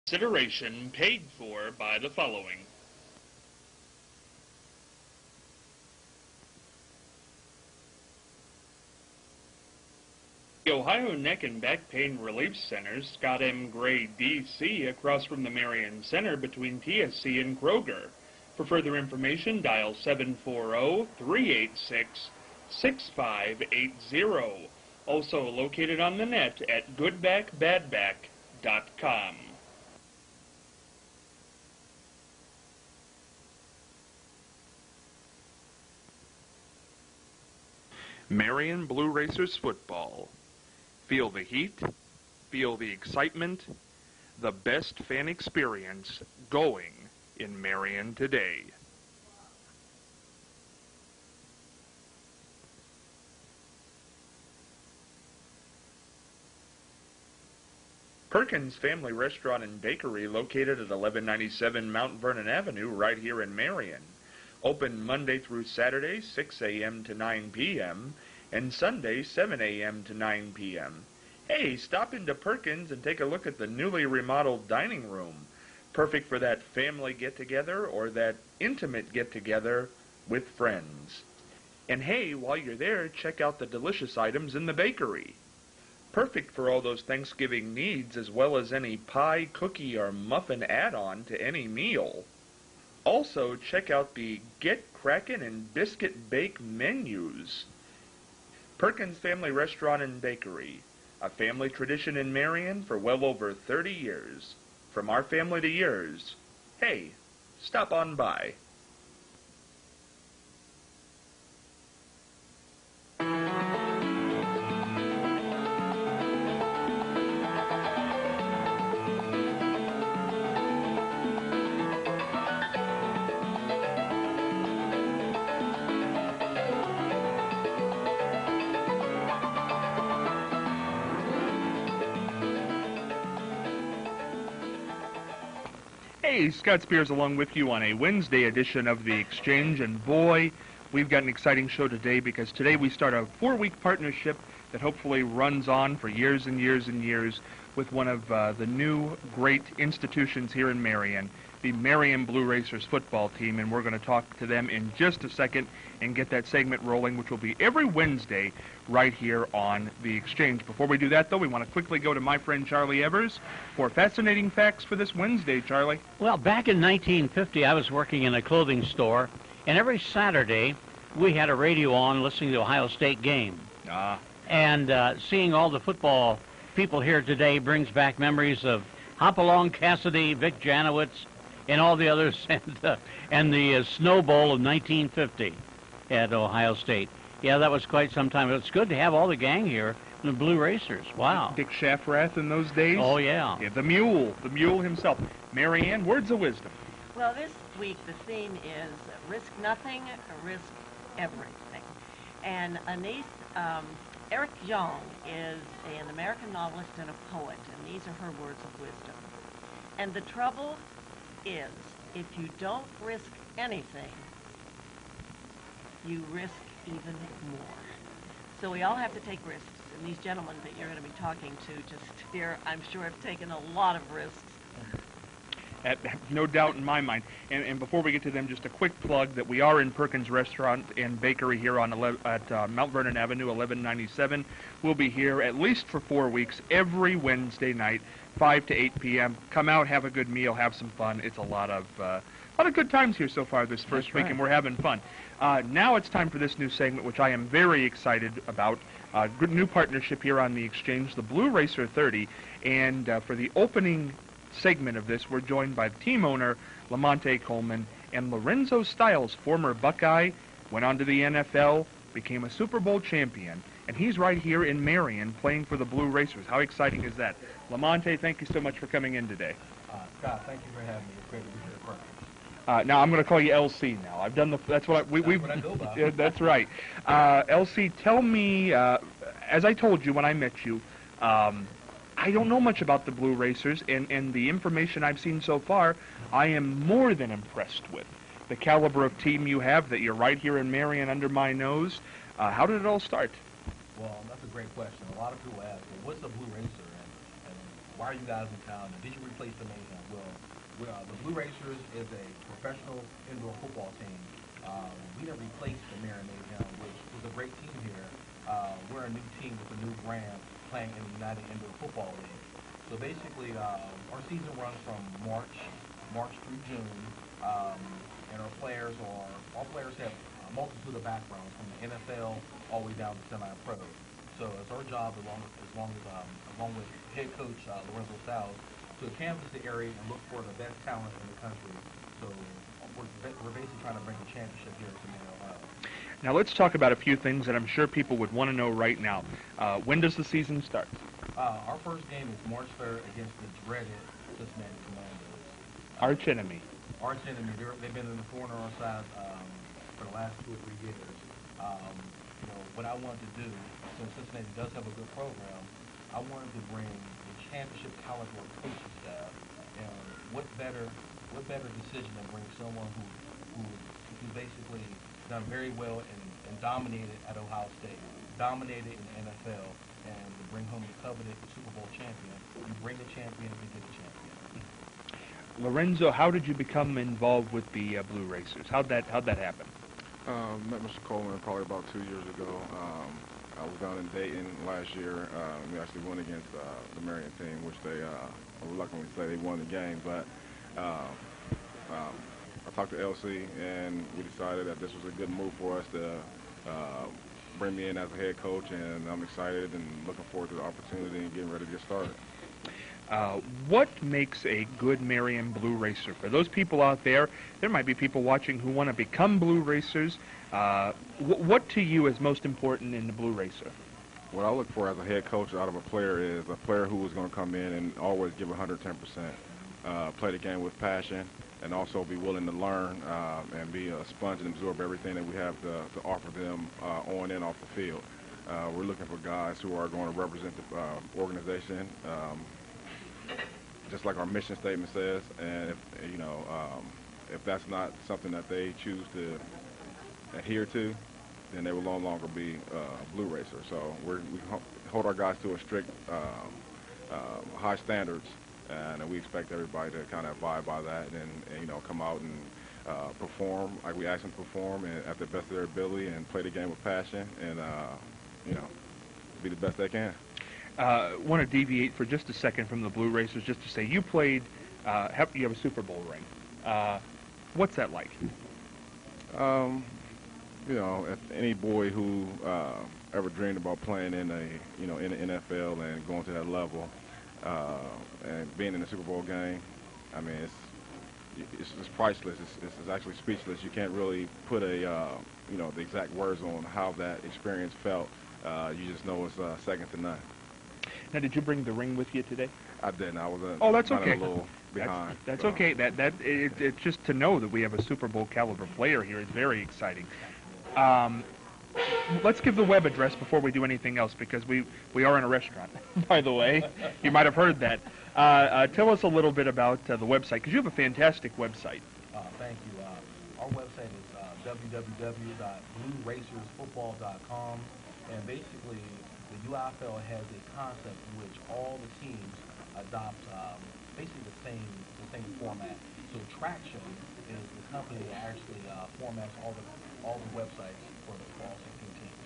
Consideration paid for by the following. The Ohio Neck and Back Pain Relief Center, Scott M. Gray, D.C., across from the Marion Center between TSC and Kroger. For further information, dial 740-386-6580. Also located on the net at goodbackbadback.com. Marion Blue Racers football. Feel the heat, feel the excitement, the best fan experience going in Marion today. Perkins Family Restaurant and Bakery, located at 1197 Mount Vernon Avenue, right here in Marion. Open Monday through Saturday, 6 a.m. to 9 p.m., and Sunday, 7 a.m. to 9 p.m. Hey, stop into Perkins and take a look at the newly remodeled dining room. Perfect for that family get-together or that intimate get-together with friends. And hey, while you're there, check out the delicious items in the bakery. Perfect for all those Thanksgiving needs, as well as any pie, cookie, or muffin add-on to any meal. Also, check out the Get Crackin' and Biscuit Bake menus. Perkins Family Restaurant and Bakery, a family tradition in Marion for well over 30 years. From our family to yours. Hey, stop on by. Hey, Scott Spears along with you on a Wednesday edition of The Exchange, and boy, we've got an exciting show today because today we start a 4-week partnership that hopefully runs on for years and years and years with one of the new great institutions here in Marion, the Marion Blue Racers football team, and we're going to talk to them in just a second and get that segment rolling, which will be every Wednesday right here on The Exchange. Before we do that, though, we want to quickly go to my friend Charlie Evers for fascinating facts for this Wednesday. Charlie? Well, back in 1950, I was working in a clothing store, and every Saturday we had a radio on listening to the Ohio State game. And seeing all the football people here today brings back memories of Hopalong Cassidy, Vic Janowitz, and all the others, and the Snow Bowl of 1950 at Ohio State. Yeah, that was quite some time. It's good to have all the gang here, the Blue Racers. Wow. Dick Shafrath in those days. Oh, yeah. The mule himself. Marianne, words of wisdom. Well, this week the theme is risk nothing, risk everything. And Anais, Eric Young is an American novelist and a poet, and these are her words of wisdom. And the trouble is, if you don't risk anything, you risk even more. So we all have to take risks, and these gentlemen that you're going to be talking to just here, I'm sure, have taken a lot of risks. No doubt in my mind. And before we get to them, just a quick plug that we are in Perkins Restaurant and Bakery here on at Mount Vernon Avenue, 1197. We'll be here at least for 4 weeks, every Wednesday night, 5 to 8 p.m. Come out, have a good meal, have some fun. It's a lot of good times here so far this first week, and we're having fun. Now it's time for this new segment, which I am very excited about. Good new partnership here on The Exchange, the Blue Racer 30, and for the opening segment of this, we're joined by the team owner, Lamonte Coleman, and Lorenzo Styles, former Buckeye, went on to the NFL, became a Super Bowl champion, and he's right here in Marion playing for the Blue Racers. How exciting is that? Lamonte, thank you so much for coming in today. Scott, thank you for having me. It's great to be here at Perkins. Now I'm going to call you LC now. I've done that's what what I go by. Yeah, that's right. LC, tell me, as I told you when I met you, I don't know much about the Blue Racers, and the information I've seen so far, I am more than impressed with. The caliber of team you have, that you're right here in Marion under my nose. How did it all start? Well, that's a great question. A lot of people ask, well, what's a Blue Racer, and why are you guys in town, and did you replace the Mayhem? Blue Racers is a professional indoor football team. We have replaced the Marion Mayhem, which is a great team here. We're a new team with a new brand playing in the United Indoor Football League. So basically, our season runs from March through June, and all players have a multitude of backgrounds from the NFL all the way down to semi-pro. So it's our job, along with head coach Lorenzo Styles, to canvass the area and look for the best talent in the country. So we're basically trying to bring a championship here to Marion, Ohio. Now let's talk about a few things that I'm sure people would want to know right now. When does the season start? Our first game is March 3rd against the dreaded Cincinnati Commandos. Arch enemy. Arch enemy. They've been in the corner on our side for the last 2 or 3 years. What I wanted to do, since Cincinnati does have a good program, I wanted to bring the championship caliber of coaching staff. And what better decision than bring someone who basically done very well and dominated at Ohio State, dominated in the NFL, and to bring home the coveted Super Bowl champion. You bring a champion, you get a champion. Lorenzo, how did you become involved with the Blue Racers? How'd that happen? Met Mr. Coleman probably about 2 years ago. I was down in Dayton last year. We actually won against the Marion team, which they reluctantly say they won the game. But I talked to LC, and we decided that this was a good move for us to bring me in as a head coach, and I'm excited and looking forward to the opportunity and getting ready to get started. What makes a good Marion Blue Racer? For those people out there, there might be people watching who want to become Blue Racers. What to you is most important in the Blue Racer? What I look for as a head coach out of a player is a player who is going to come in and always give 110%, play the game with passion, and also be willing to learn and be a sponge and absorb everything that we have to offer them on and off the field. We're looking for guys who are going to represent the organization, just like our mission statement says. And if that's not something that they choose to adhere to, then they will no longer be a Blue Racer. So we hold our guys to a strict, high standards, and we expect everybody to kind of abide by that and come out and perform like we ask them to perform and at the best of their ability and play the game with passion and be the best they can. Want to deviate for just a second from the Blue Racers, just to say you played, you have a Super Bowl ring. What's that like? If any boy who ever dreamed about playing in in the NFL and going to that level and being in the Super Bowl game, I mean, it's priceless. It's actually speechless. You can't really put the exact words on how that experience felt. You just know it's second to none. Now, did you bring the ring with you today? I didn't. I was that's okay. A little behind. That's okay. It's just to know that we have a Super Bowl caliber player here is very exciting. Let's give the web address before we do anything else, because we are in a restaurant, by the way. You might have heard that. Tell us a little bit about the website, because you have a fantastic website. Thank you. Our website is www.blueracersfootball.com, and basically the UIFL has a concept in which all the teams adopt basically the same format. So Traction is the company that actually formats all the websites for all 16 teams.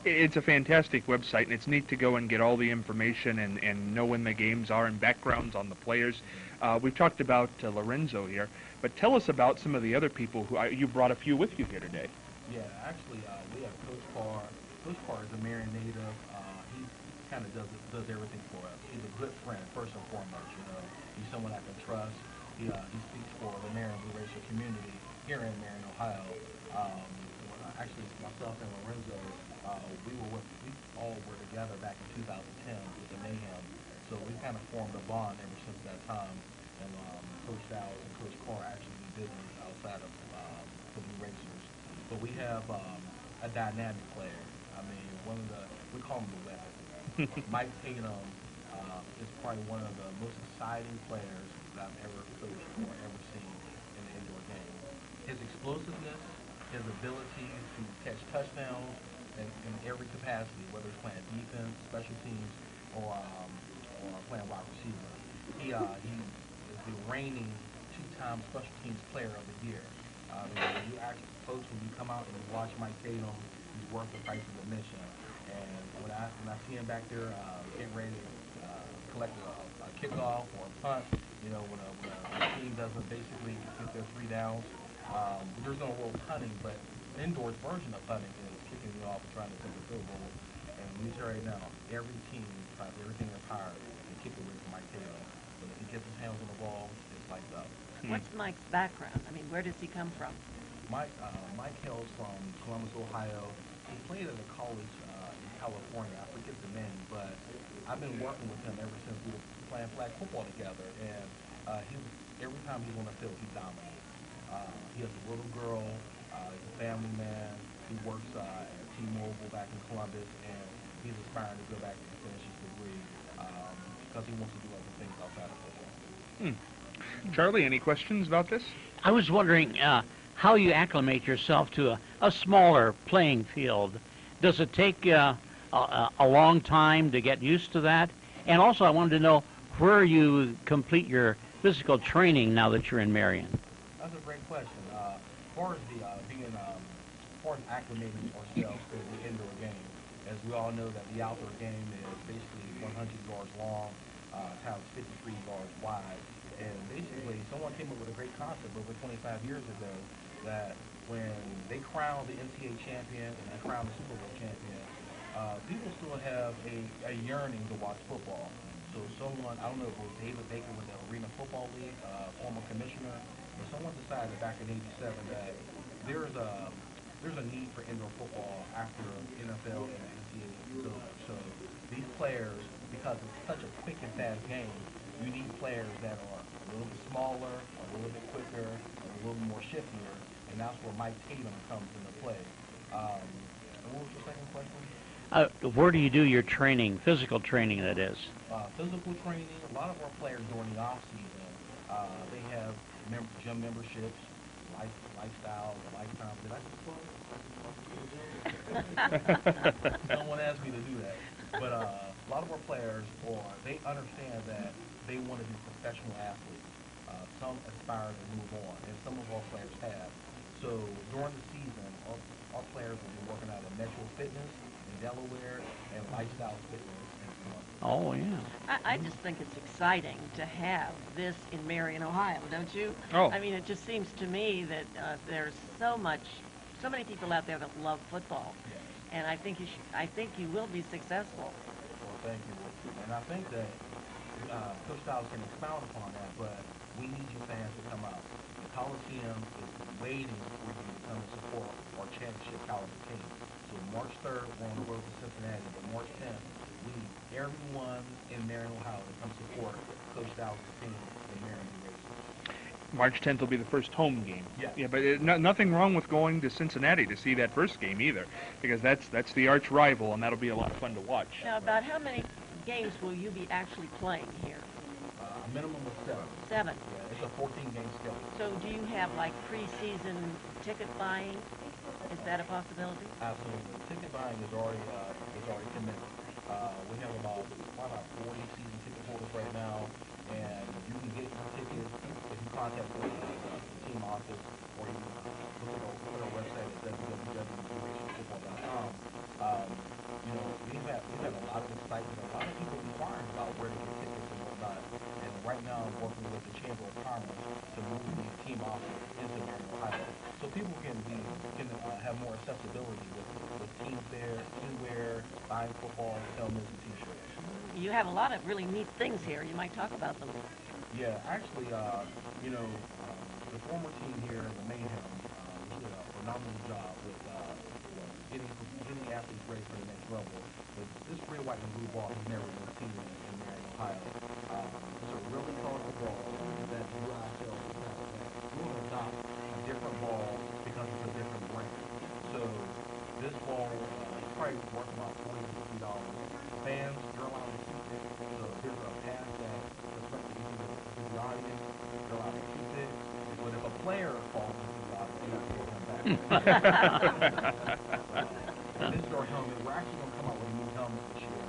It's a fantastic website, and it's neat to go and get all the information and know when the games are and backgrounds on the players. We've talked about Lorenzo here, but tell us about some of the other people who you brought a few with you here today. Yeah, actually, we have Coach Carr. Coach Carr is a Marion native. He kind of does everything for us. He's a good friend, first and foremost. He's someone I can trust. He speaks for the Marion Blue Racer community here in Marion, Ohio. Actually, myself and Lorenzo, we all were together back in 2010 with the Mayhem. So we kind of formed a bond ever since that time. And Coach Styles and Coach Carr actually do business outside of the Blue Racers. But we have a dynamic player. I mean, we call him the weapon. Mike Tatum is probably one of the most exciting players that I've ever coached or ever seen in the indoor game. His explosiveness, his ability to catch touchdowns in every capacity, whether he's playing defense, special teams, or playing wide receiver. He is the reigning three-time Special Teams Player of the Year. When you actually, folks, when you come out and you watch Mike Tatum, he's worth the price of admission. And when I see him back there getting ready to collect a kickoff or a punt, when a team doesn't basically get their three downs, there's no real punting, but the indoors version of punting is kicking it off and trying to take a field goal. And we tell right now, every team tries everything in their power to kick away from Mike Tatum. But if he gets his hands on the ball, it's lights up. What's Mike's background? I mean, where does he come from? Mike hails from Columbus, Ohio. He played at a college in California. I forget the name, but I've been working with him ever since we were playing flag football together. And every time he's on the field, he dominates. He has a little girl. He's a family man. He works at T-Mobile back in Columbus, and he's aspiring to go back and finish his degree because he wants to do other things outside of football. Charlie, any questions about this? I was wondering how you acclimate yourself to a smaller playing field. Does it take a long time to get used to that? And also, I wanted to know where you complete your physical training now that you're in Marion. That's a great question. As far as acclimating ourselves to the indoor game, as we all know that the outdoor game is basically 100 yards long, times 53 yards wide. And basically, someone came up with a great concept over 25 years ago that when they crowned the NCAA champion and they crowned the Super Bowl champion, people still have a yearning to watch football. So someone, I don't know if it was David Baker with the Arena Football League, former commissioner, but someone decided back in '87 that there's a need for indoor football after NFL and NCAA. So these players, because it's such a quick and fast game, you need players that are a little bit smaller, a little bit quicker, a little bit more shiftier, and that's where Mike Tatum comes into play. And what was your second question? Where do you do your training, physical training that is? Physical training, a lot of our players during the off season, they have gym memberships, lifestyle, lifetime. Did I just plug? Someone asked me to do that. But a lot of our players, they understand that they want to be professional athletes. Some aspire to move on, and some of our players have. So during the season, our players will be working out at Metro Fitness in Delaware and Lifestyle Fitness in Columbus. Oh, yeah. I just think it's exciting to have this in Marion, Ohio, don't you? Oh. I mean, it just seems to me that there's so many people out there that love football, Yes. and I think you will be successful. Well, thank you. And I think that Coach Styles can expound upon that, but we need you fans to come out. The Coliseum is waiting for you to come and support our championship caliber team. So March 3rd, we're on the road to Cincinnati, but March 10th, we need everyone in Marion, Ohio to come support Coach Styles' team in Marion Racers. March 10th will be the first home game. Yes. Yeah, but nothing wrong with going to Cincinnati to see that first game either, because that's the arch rival, and that'll be a lot of fun to watch. Now, about how many games will you be actually playing here? A minimum of 7. 7. Yeah, it's a 14-game schedule. So do you have like preseason ticket buying? Is that a possibility? Absolutely. Ticket buying is already committed. We have about 40 season ticket holders right now, and you can get your tickets if you contact the team office, or you can look at our website at www.football.com. We've had a lot of excitement, a lot of people inquiring about where to get tickets and whatnot. And right now, I'm working with the Chamber of Commerce to move the team office into Marion, Ohio, so people can have more accessibility with teams there, teamwear, buying football, helmets, and T-shirts. You have a lot of really neat things here. You might talk about them. Yeah, actually, the former team here, the Mayhem, did a phenomenal job with getting athletes ready for the next level. But this red, white, and blue ball has never been seen in Marion, Ohio. It's a really colorful ball that you ourselves will adopt a different ball because it's a different brand. So this ball is probably worth about $40 to $50. Fans, you're allowed to keep it. So there's a pass that reflects the audience, you're allowed to keep it. But if a player falls into the audience, you're not going to come back. This is our helmet. We're actually going to come out with a new helmet this year.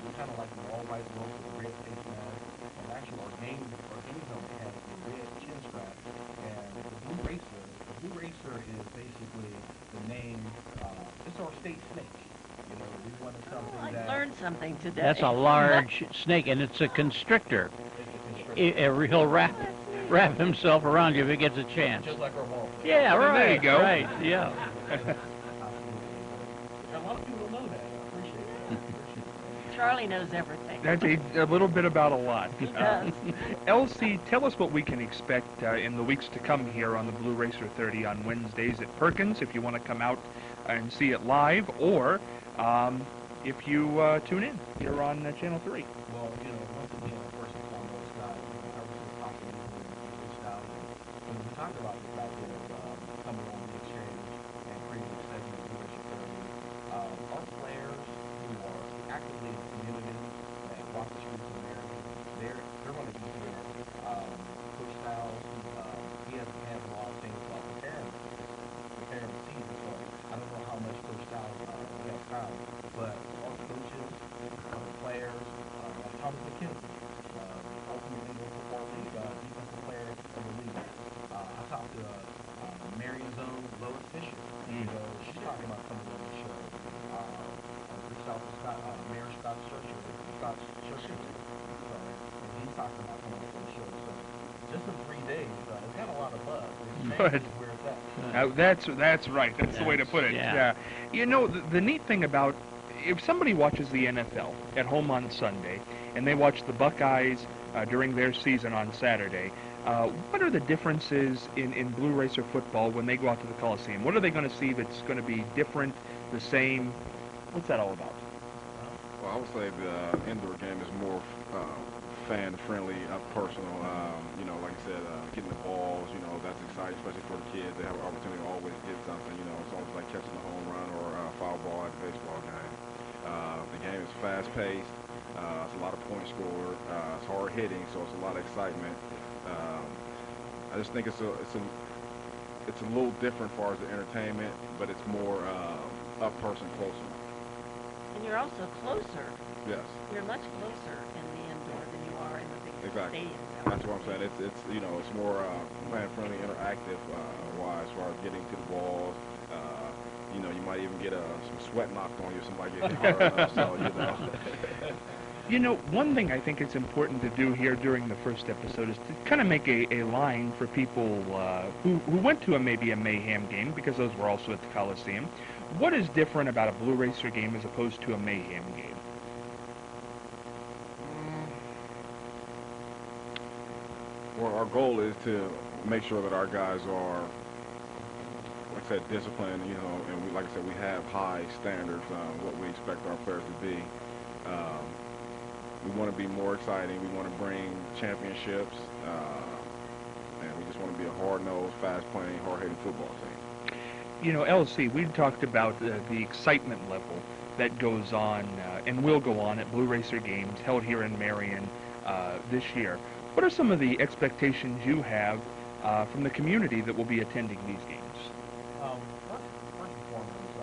We kind of like the all-white look with the red face mask. And actually, our game helmet has the red chin strap something today. That's a large snake, and it's a constrictor. He'll wrap himself around you if he gets a chance. Just like our ball. Yeah, right. There you go. Right, yeah. A lot of people know that. I appreciate it. Charlie knows everything. That's a little bit about a lot. He does. Elsie, tell us what we can expect in the weeks to come here on the Blue Racer 30 on Wednesdays at Perkins, if you want to come out and see it live, or if you tune in here on Channel 3. Well, once again, first and foremost, guys, I was just talking to you and reached out, and we talked about the fact of coming on the exchange and creating a segment of leadership early. Our players who are actively in the community and walk the streets of Maryland, they're going to be here. Coach Styles, he hasn't had a lot of things about preparing the season, so I don't know how much Coach Styles has time, but our coaches, our players, Thomas McKenzie, ultimately the football league defensive player of the league. I talked to Marion's own Lois Fisher. She's talking about coming on the show. Reached out to Mayor Scott Churchill, and he's talking about coming on the show. So just in 3 days, it's got a lot of buzz. Good. Where it's at. That's right. That's the way to put it. Yeah. The neat thing about if somebody watches the NFL at home on Sunday and they watch the Buckeyes during their season on Saturday, what are the differences in Blue Racer football when they go out to the Coliseum? What are they going to see that's going to be different, the same? What's that all about? Well, I would say the indoor game is more fan-friendly, up personal. Like I said, getting the balls, that's exciting, especially for the kids. They have an opportunity to always get something. It's almost like catching a home run or a foul ball at a baseball game. The game is fast-paced. It's a lot of points scored. It's hard hitting, so it's a lot of excitement. I just think it's a little different as far as the entertainment, but it's more up person, closer. And you're also closer. Yes. You're much closer in the indoor than you are in the big Exactly. stadiums. That's what I'm saying. It's more fan-friendly, interactive wise, as far as getting to the balls. You might even get some sweat knocked on you. Somebody gets hard. One thing I think it's important to do here during the first episode is to kind of make a line for people who went to maybe a Mayhem game, because those were also at the Coliseum. What is different about a Blue Racer game as opposed to a Mayhem game? Well, our goal is to make sure that our guys are, like I said, disciplined, and like I said, we have high standards on what we expect our players to be. We want to be more exciting. We want to bring championships, and we just want to be a hard-nosed, fast-playing, hard-hitting football team. LC, we talked about the excitement level that goes on and will go on at Blue Racer games held here in Marion this year. What are some of the expectations you have from the community that will be attending these games? First and foremost, we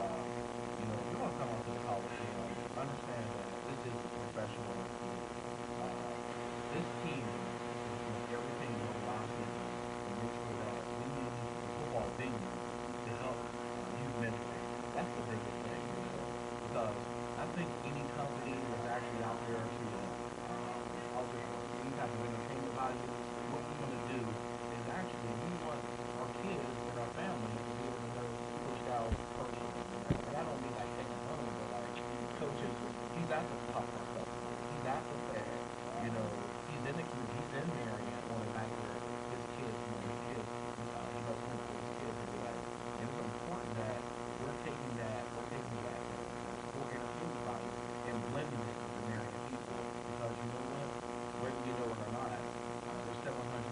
want to come out to the Coliseum. Understand that this is a professional team. This team is doing everything in the last season to make sure that we need the football venue to help youth ministry. That's the biggest thing, because I think any company that's actually out there to offer any type of entertainment value, what we're going to do is actually we want our kids and our families to be able to know Coach Styles personally. And I don't mean like taking home, but like coaches, he's at the top of our club. He's at the fair. He's in the community. He's in Marion on a night where his kids, he loves his kids and be like, and it's important that we're taking that full entertainment value and blending it with the Marion people, because you know what? Whether you know it or not, there's 730,000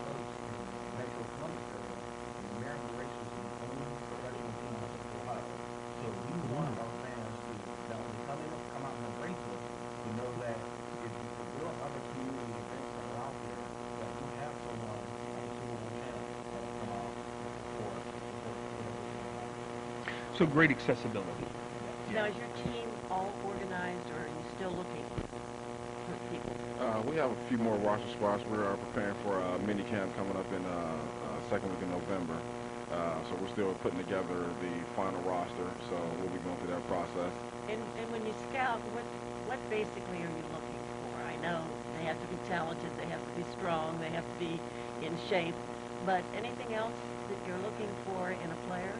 folks in the Metro Columbus area, and the Marion Racers is the only professional team in Central Ohio. So we want our fans to not only come out and embrace us, to know that if there are other community events that are out there, that we have someone like a Super Bowl champ that will come out and support So great accessibility. Now, is your team all organized, or are you still looking for people? We have a few more roster spots. We're preparing for a mini camp coming up in second week in November. So we're still putting together the final roster. So we'll be going through that process. And when you scout, what basically are you looking for? I know they have to be talented, they have to be strong, they have to be in shape, but anything else that you're looking for in a player?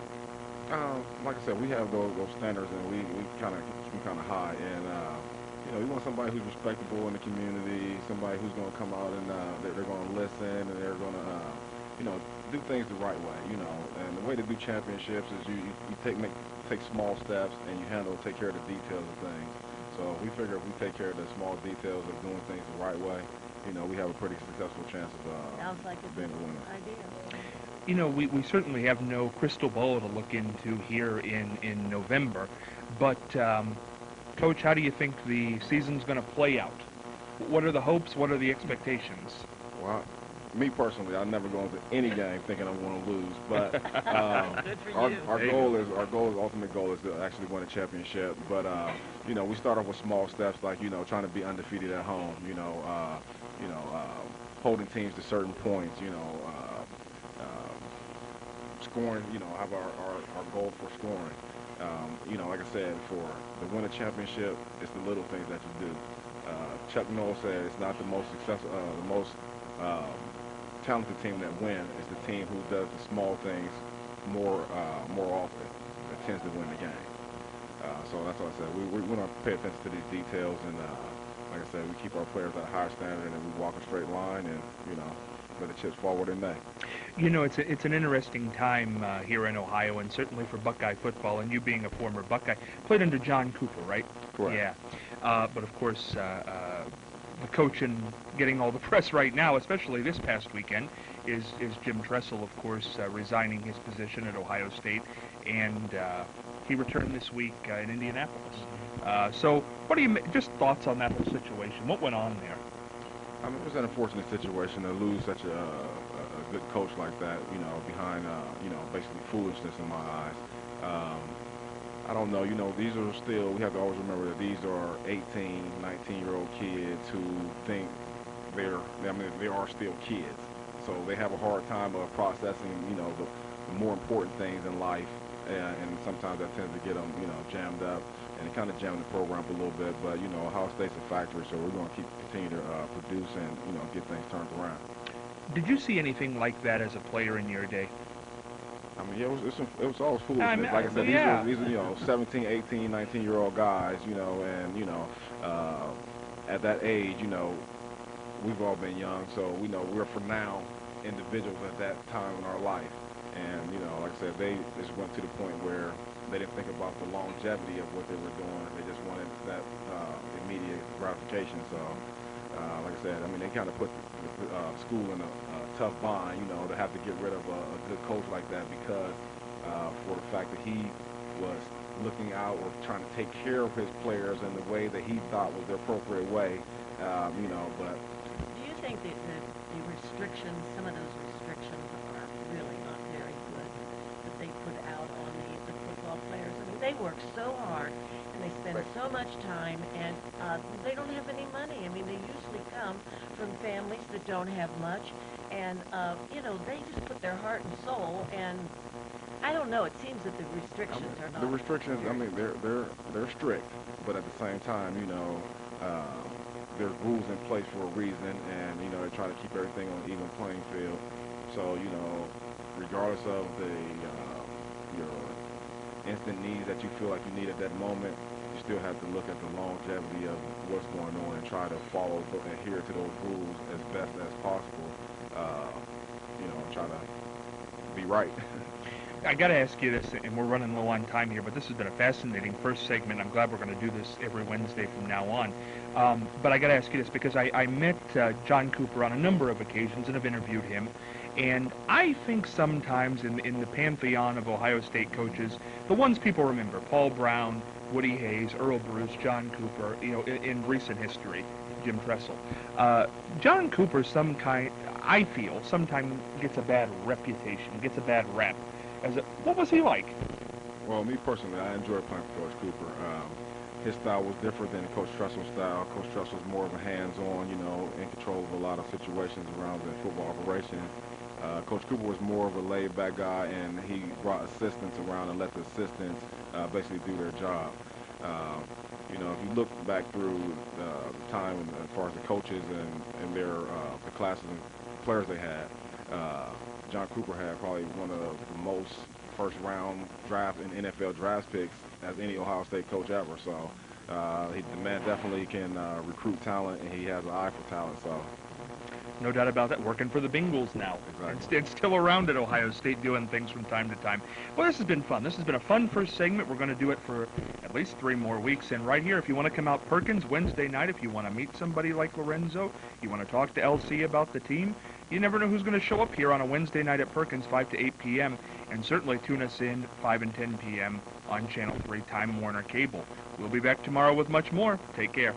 Like I said, we have those standards, and we kind of keep them kind of high. And we want somebody who's respectable in the community, somebody who's going to come out and they're going to listen, and they're going to do things the right way. And the way to do championships is you take small steps and you take care of the details of things. So we figure if we take care of the small details of doing things the right way, we have a pretty successful chance of Sounds like a being good a winner. idea. We certainly have no crystal ball to look into here in November, but Coach, how do you think the season's going to play out? What are the hopes? What are the expectations? Well, me personally, I never go into any game thinking I'm going to lose, but Good for you. our ultimate goal is to actually win a championship. But we start off with small steps, like trying to be undefeated at home. Holding teams to certain points. Scoring. Have our goal for scoring. Like I said, to win a championship, it's the little things that you do. Chuck Noll said it's not the most successful, the most talented team that wins. It's the team who does the small things more often that tends to win the game. So that's what I said. We want to pay attention to these details, and like I said, we keep our players at a higher standard, and we walk a straight line, and let the chips fall where they may. It's an interesting time here in Ohio, and certainly for Buckeye football. And you being a former Buckeye, played under John Cooper, right? Correct. Yeah. But of course, the coach and getting all the press right now, especially this past weekend, is Jim Tressel, of course, resigning his position at Ohio State, and he returned this week in Indianapolis. So, what do you just thoughts on that whole situation? What went on there? I mean, it was an unfortunate situation to lose such a good coach like that, behind, basically foolishness in my eyes. I don't know, these are still, we have to always remember that these are 18, 19-year-old kids who think they are still kids. So they have a hard time of processing, the more important things in life, and sometimes that tends to get them, jammed up, and it kind of jammed the program up a little bit. But, Ohio State's a factory, so we're going to continue to produce and, get things turned around. Did you see anything like that as a player in your day? I mean, it was always foolishness. Like I said, these are 17, 18, 19-year-old guys, and at that age, we've all been young, so we know we're for now individuals at that time in our life. And like I said, they just went to the point where they didn't think about the longevity of what they were doing. They just wanted that immediate gratification. So, like I said, I mean, they kind of put school in a tough bind, to have to get rid of a good coach like that because for the fact that he was looking out or trying to take care of his players in the way that he thought was the appropriate way, but... Do you think that the restrictions, some of those restrictions are really not very good that they put out on the football players? I mean, they work so hard and they spend so much time, and they don't have any money. I mean, they usually come from families that don't have much, and they just put their heart and soul, and I don't know, it seems that the restrictions are not. The restrictions, I mean, they're strict, but at the same time, there's rules in place for a reason, and they try to keep everything on an even playing field. So regardless of your instant needs that you feel like you need at that moment, you still have to look at the longevity of what's going on and try to adhere to those rules as best as possible. Try to be right. I got to ask you this, and we're running low on time here, but this has been a fascinating first segment. I'm glad we're going to do this every Wednesday from now on. But I got to ask you this because I met John Cooper on a number of occasions and have interviewed him. And I think sometimes in the pantheon of Ohio State coaches, the ones people remember, Paul Brown, Woody Hayes, Earl Bruce, John Cooper, in recent history, Jim Tressel. John Cooper I feel, sometimes gets a bad reputation, gets a bad rep. What was he like? Well, me personally, I enjoyed playing for Coach Cooper. His style was different than Coach Tressel's style. Coach Tressel was more of a hands-on, in control of a lot of situations around the football operation. Coach Cooper was more of a laid-back guy, and he brought assistants around and let the assistants basically do their job. You know, if you look back through the time as far as the coaches and their the classes and players they had, John Cooper had probably one of the most first-round draft and NFL draft picks as any Ohio State coach ever. So the man definitely can recruit talent, and he has an eye for talent. So. No doubt about that. Working for the Bengals now. Exactly. It's still around at Ohio State doing things from time to time. Well, this has been fun. This has been a fun first segment. We're going to do it for at least 3 more weeks. And right here, if you want to come out Perkins Wednesday night, if you want to meet somebody like Lorenzo, you want to talk to LC about the team, you never know who's going to show up here on a Wednesday night at Perkins, 5 to 8 p.m. And certainly tune us in 5 and 10 p.m. on Channel 3 Time Warner Cable. We'll be back tomorrow with much more. Take care.